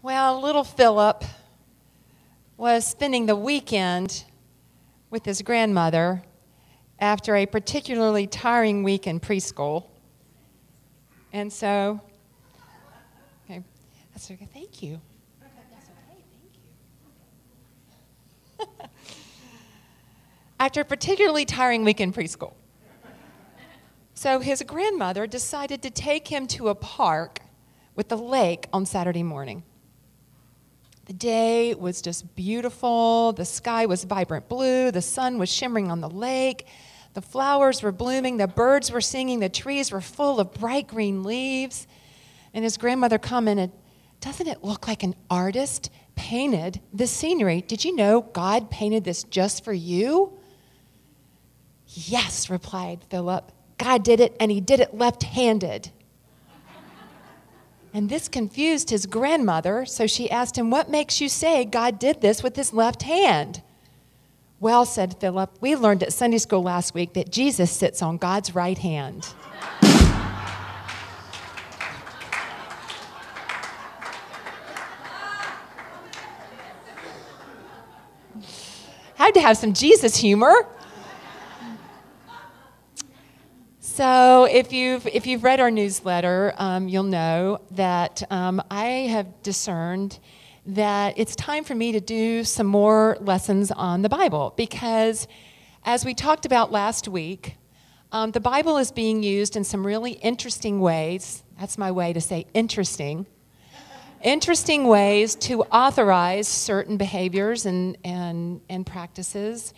Well, little Philip was spending the weekend with his grandmother after a particularly tiring week in preschool. And so, okay, that's okay, thank you. That's okay, thank you. After a particularly tiring week in preschool. So his grandmother decided to take him to a park with a lake on Saturday morning. The day was just beautiful. The sky was vibrant blue. The sun was shimmering on the lake. The flowers were blooming. The birds were singing. The trees were full of bright green leaves. And his grandmother commented, "Doesn't it look like an artist painted this scenery? Did you know God painted this just for you?" "Yes," replied Philip. "God did it, and he did it left-handed." And this confused his grandmother, so she asked him, "What makes you say God did this with his left hand?" "Well," said Philip, "we learned at Sunday school last week that Jesus sits on God's right hand." Had to have some Jesus humor. So if you've read our newsletter, you'll know that I have discerned that it's time for me to do some more lessons on the Bible, because as we talked about last week, the Bible is being used in some really interesting ways. That's my way to say interesting ways to authorize certain behaviors and practices.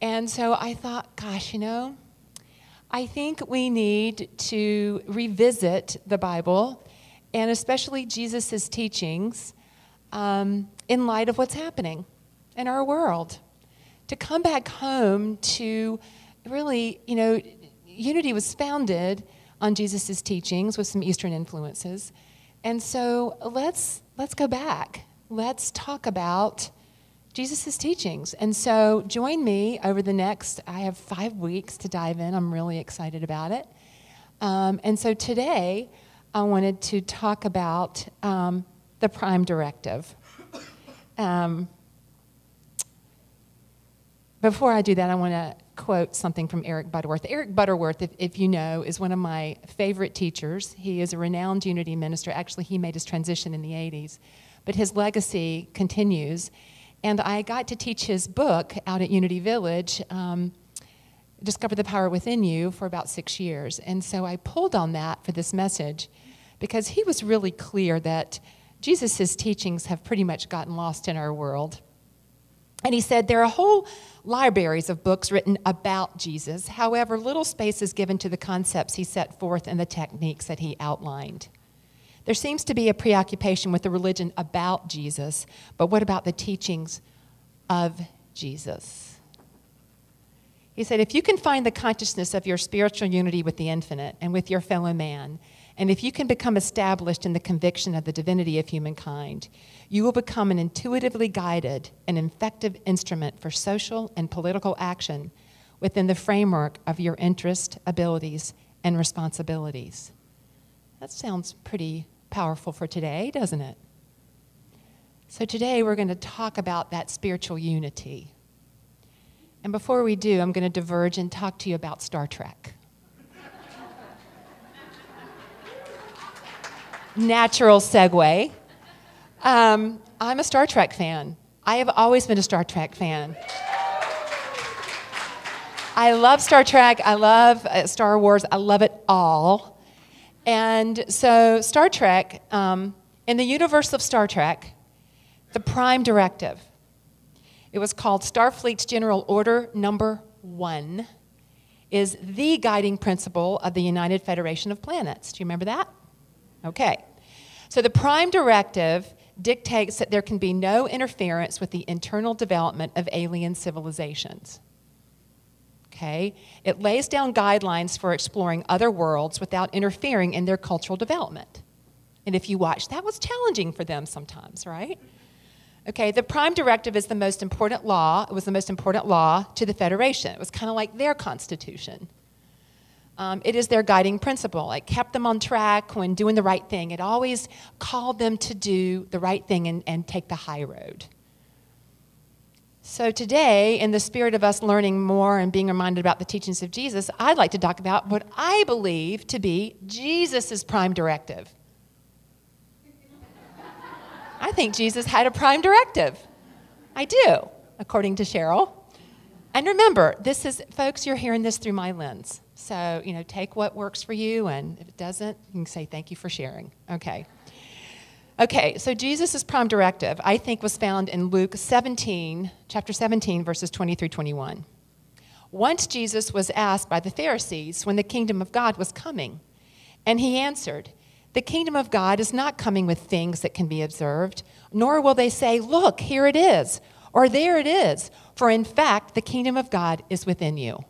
And so I thought, gosh, I think we need to revisit the Bible, and especially Jesus' teachings, in light of what's happening in our world. To come back home to really, Unity was founded on Jesus' teachings with some Eastern influences. And so let's go back. Let's talk about Jesus' teachings. And so join me over the next, I have 5 weeks to dive in. I'm really excited about it. And so today, I wanted to talk about the Prime Directive. Before I do that, I want to quote something from Eric Butterworth. Eric Butterworth, if you know, is one of my favorite teachers. He is a renowned Unity minister. Actually, he made his transition in the 80s. But his legacy continues. And I got to teach his book out at Unity Village, Discover the Power Within You, for about 6 years. And so I pulled on that for this message because he was really clear that Jesus' teachings have pretty much gotten lost in our world. And he said there are whole libraries of books written about Jesus. However, little space is given to the concepts he set forth and the techniques that he outlined. There seems to be a preoccupation with the religion about Jesus, but what about the teachings of Jesus? He said, if you can find the consciousness of your spiritual unity with the infinite and with your fellow man, and if you can become established in the conviction of the divinity of humankind, you will become an intuitively guided and effective instrument for social and political action within the framework of your interest, abilities, and responsibilities. That sounds pretty powerful for today, doesn't it? So today we're going to talk about that spiritual unity. And before we do, I'm going to diverge and talk to you about Star Trek. Natural segue. I'm a Star Trek fan. I have always been a Star Trek fan. I love Star Trek. I love Star Wars. I love it all. And so Star Trek, in the universe of Star Trek, the Prime Directive, it was called Starfleet's General Order Number 1, is the guiding principle of the United Federation of Planets. Do you remember that? Okay. So the Prime Directive dictates that there can be no interference with the internal development of alien civilizations. Okay? It lays down guidelines for exploring other worlds without interfering in their cultural development. And if you watch, that was challenging for them sometimes, right? Okay, the Prime Directive is the most important law. It was the most important law to the Federation. It was kind of like their constitution. It is their guiding principle. It kept them on track when doing the right thing. It always called them to do the right thing and take the high road. So today, in the spirit of us learning more and being reminded about the teachings of Jesus, I'd like to talk about what I believe to be Jesus' prime directive. I think Jesus had a prime directive. I do, according to Sheryl. And remember, this is, folks, you're hearing this through my lens. So, take what works for you, and if it doesn't, you can say thank you for sharing. Okay. Okay, so Jesus' prime directive, I think, was found in Luke 17, chapter 17, verses 20 through 21. Once Jesus was asked by the Pharisees when the kingdom of God was coming, and he answered, "The kingdom of God is not coming with things that can be observed, nor will they say, 'Look, here it is,' or 'There it is,' for in fact, the kingdom of God is within you."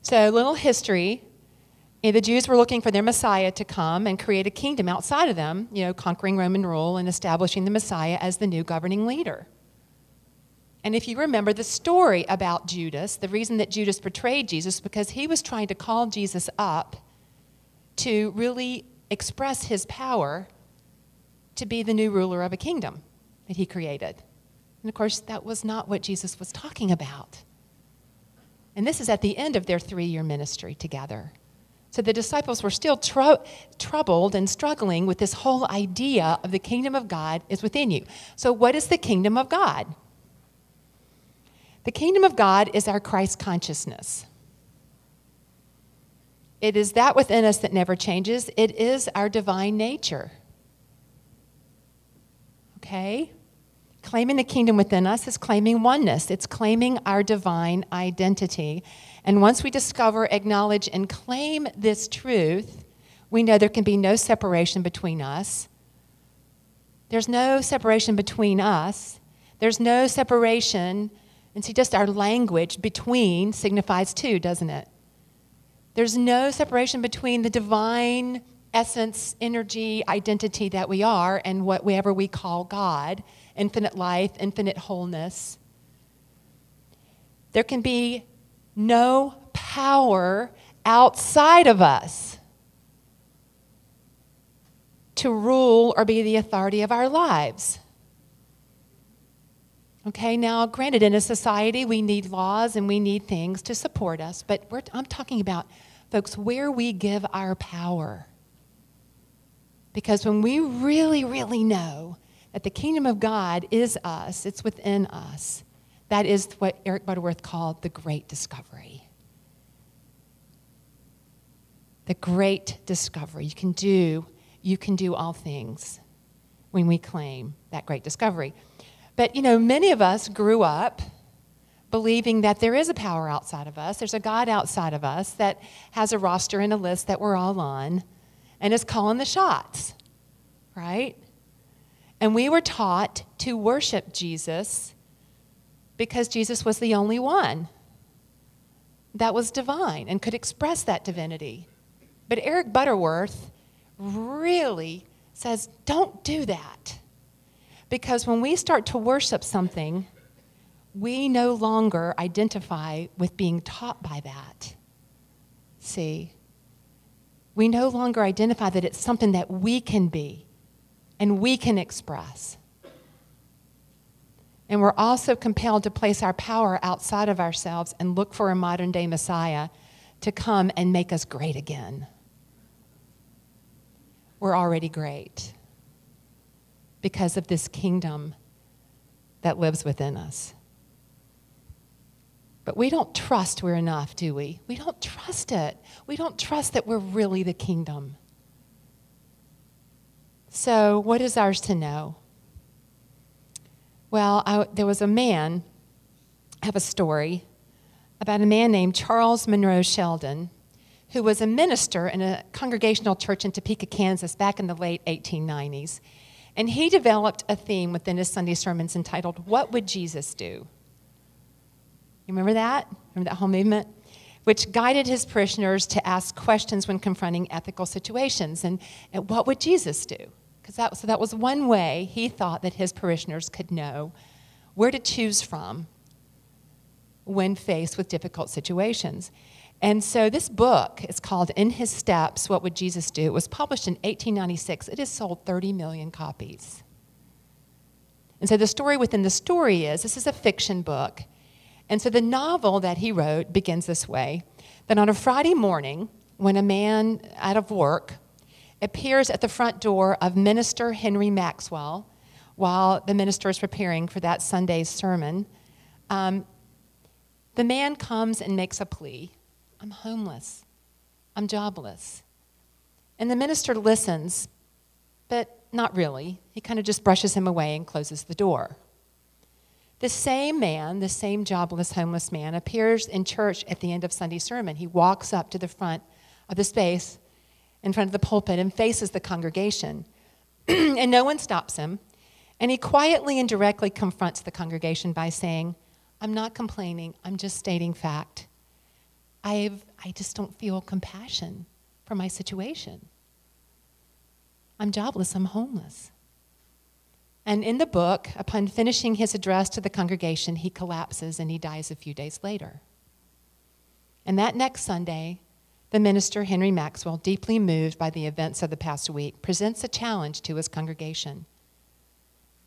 So, little history. The Jews were looking for their Messiah to come and create a kingdom outside of them, conquering Roman rule and establishing the Messiah as the new governing leader. And if you remember the story about Judas, the reason that Judas betrayed Jesus, because he was trying to call Jesus up to really express his power to be the new ruler of a kingdom that he created. And of course, that was not what Jesus was talking about. And this is at the end of their 3-year ministry together. So the disciples were still troubled and struggling with this whole idea of the kingdom of God is within you. So what is the kingdom of God? The kingdom of God is our Christ consciousness. It is that within us that never changes. It is our divine nature. Okay? Claiming the kingdom within us is claiming oneness. It's claiming our divine identity. And once we discover, acknowledge, and claim this truth, we know there can be no separation between us. There's no separation between us. There's no separation, and see, just our language, between, signifies two, doesn't it? There's no separation between the divine essence, energy, identity that we are and whatever we call God, infinite life, infinite wholeness. There can be no power outside of us to rule or be the authority of our lives. Okay, now granted, in a society we need laws and we need things to support us, but I'm talking about, folks, where we give our power. Because when we really, really know that the kingdom of God is us, it's within us, that is what Eric Butterworth called the great discovery. The great discovery. You can do all things when we claim that great discovery. But, many of us grew up believing that there is a power outside of us. There's a God outside of us that has a roster and a list that we're all on and is calling the shots, right? And we were taught to worship Jesus because Jesus was the only one that was divine and could express that divinity. But Eric Butterworth really says, don't do that. Because when we start to worship something, we no longer identify with being taught by that. See? We no longer identify that it's something that we can be and we can express. And we're also compelled to place our power outside of ourselves and look for a modern-day Messiah to come and make us great again. We're already great because of this kingdom that lives within us. But we don't trust we're enough, do we? We don't trust it. We don't trust that we're really the kingdom. So what is ours to know? Well, there was a man, I have a story, about a man named Charles Monroe Sheldon, who was a minister in a congregational church in Topeka, Kansas, back in the late 1890s. And he developed a theme within his Sunday sermons entitled, "What Would Jesus Do?" You remember that? Remember that whole movement? Which guided his parishioners to ask questions when confronting ethical situations. And what would Jesus do? So that was one way he thought that his parishioners could know where to choose from when faced with difficult situations. And so this book is called In His Steps, What Would Jesus Do? It was published in 1896. It has sold 30 million copies. And so the story within the story is, this is a fiction book. And so the novel that he wrote begins this way, that on a Friday morning, when a man out of work appears at the front door of Minister Henry Maxwell while the minister is preparing for that Sunday's sermon, the man comes and makes a plea. I'm homeless. I'm jobless. And the minister listens, but not really. He kind of just brushes him away and closes the door. The same man, the same jobless, homeless man, appears in church at the end of Sunday sermon. He walks up to the front of the space in front of the pulpit and faces the congregation. And no one stops him. And he quietly and directly confronts the congregation by saying, I'm not complaining, I'm just stating fact. I just don't feel compassion for my situation. I'm jobless, I'm homeless. And in the book, upon finishing his address to the congregation, he collapses and he dies a few days later. And that next Sunday, the minister, Henry Maxwell, deeply moved by the events of the past week, presents a challenge to his congregation.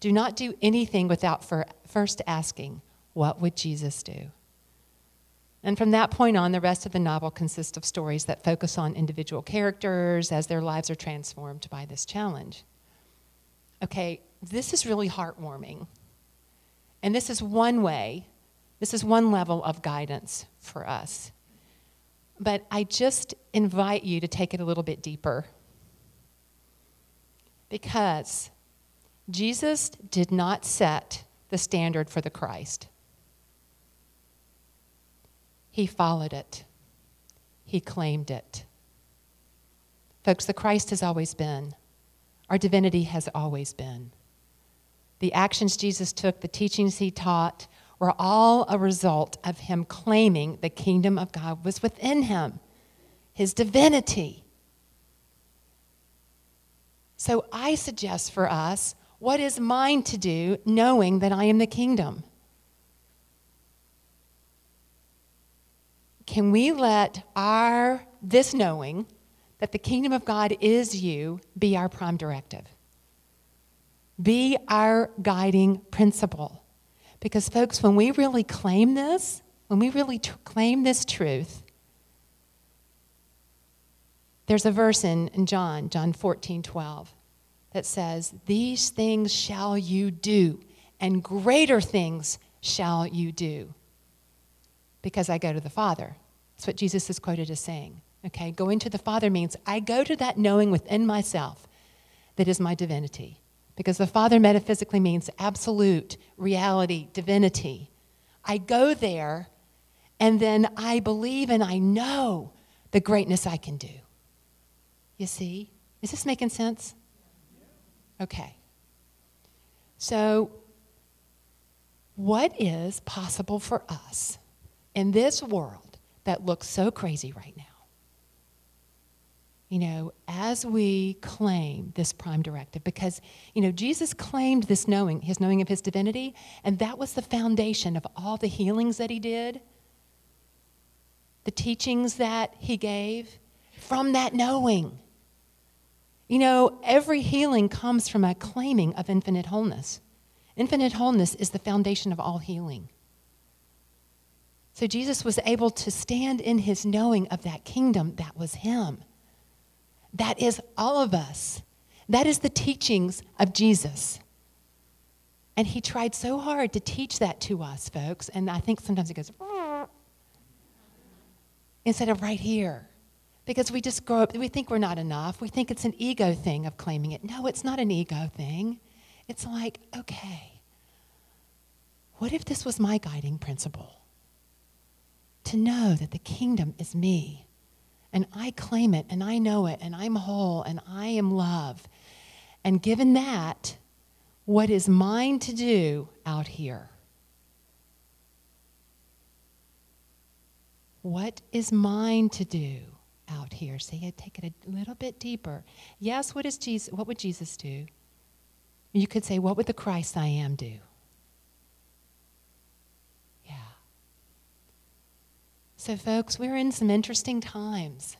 Do not do anything without first asking, what would Jesus do? And from that point on, the rest of the novel consists of stories that focus on individual characters as their lives are transformed by this challenge. Okay, this is really heartwarming. And this is one way, this is one level of guidance for us. But I just invite you to take it a little bit deeper. Because Jesus did not set the standard for the Christ. He followed it. He claimed it. Folks, the Christ has always been. Our divinity has always been. The actions Jesus took, the teachings he taught, were all a result of him claiming the kingdom of God was within him, his divinity. So I suggest for us, what is mine to do knowing that I am the kingdom? Can we let this knowing that the kingdom of God is you be our prime directive? Be our guiding principle. Because folks, when we really claim this, when we really claim this truth, there's a verse in John 14:12, that says, these things shall you do, and greater things shall you do, because I go to the Father. That's what Jesus is quoted as saying. Okay, going to the Father means I go to that knowing within myself that is my divinity. Because the Father metaphysically means absolute reality, divinity. I go there, and then I believe and I know the greatness I can do. You see? Is this making sense? Okay. So, what is possible for us in this world that looks so crazy right now? You know, as we claim this prime directive, because, you know, Jesus claimed this knowing, his knowing of his divinity, and that was the foundation of all the healings that he did, the teachings that he gave, from that knowing. You know, every healing comes from a claiming of infinite wholeness. Infinite wholeness is the foundation of all healing. So Jesus was able to stand in his knowing of that kingdom that was him. That is all of us. That is the teachings of Jesus. And he tried so hard to teach that to us, folks. And I think sometimes he goes, instead of right here. Because we just grow up, we think we're not enough. We think it's an ego thing of claiming it. No, it's not an ego thing. It's like, okay, what if this was my guiding principle? To know that the kingdom is me. And I claim it, and I know it, and I'm whole, and I am love. And given that, what is mine to do out here? What is mine to do out here? See, I take it a little bit deeper. Yes, what would Jesus do? You could say, what would the Christ I am do? Yeah. So, folks, we're in some interesting times.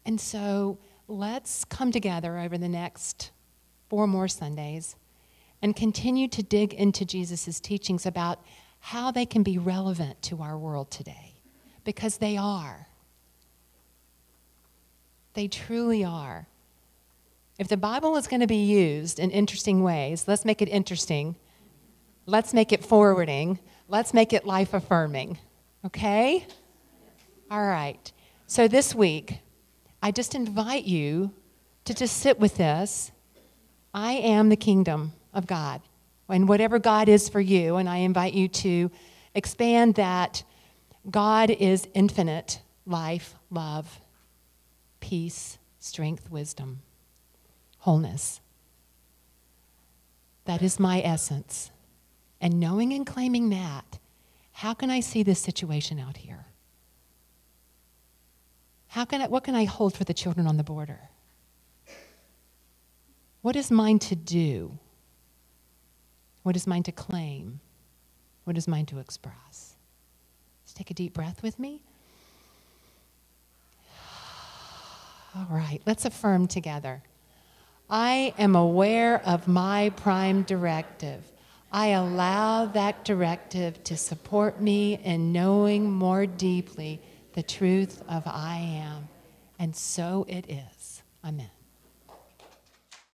And so let's come together over the next 4 more Sundays and continue to dig into Jesus' teachings about how they can be relevant to our world today. Because they are. They truly are. If the Bible is going to be used in interesting ways, let's make it interesting. Let's make it forwarding. Let's make it life-affirming. Okay? All right. So this week, I just invite you to just sit with this. I am the kingdom of God. And whatever God is for you, and I invite you to expand that God is infinite life, love, peace, strength, wisdom, wholeness. That is my essence. And knowing and claiming that, how can I see this situation out here? What can I hold for the children on the border? What is mine to do? What is mine to claim? What is mine to express? Let's take a deep breath with me. All right, let's affirm together. I am aware of my prime directive. I allow that directive to support me in knowing more deeply the truth of I am. And so it is. Amen.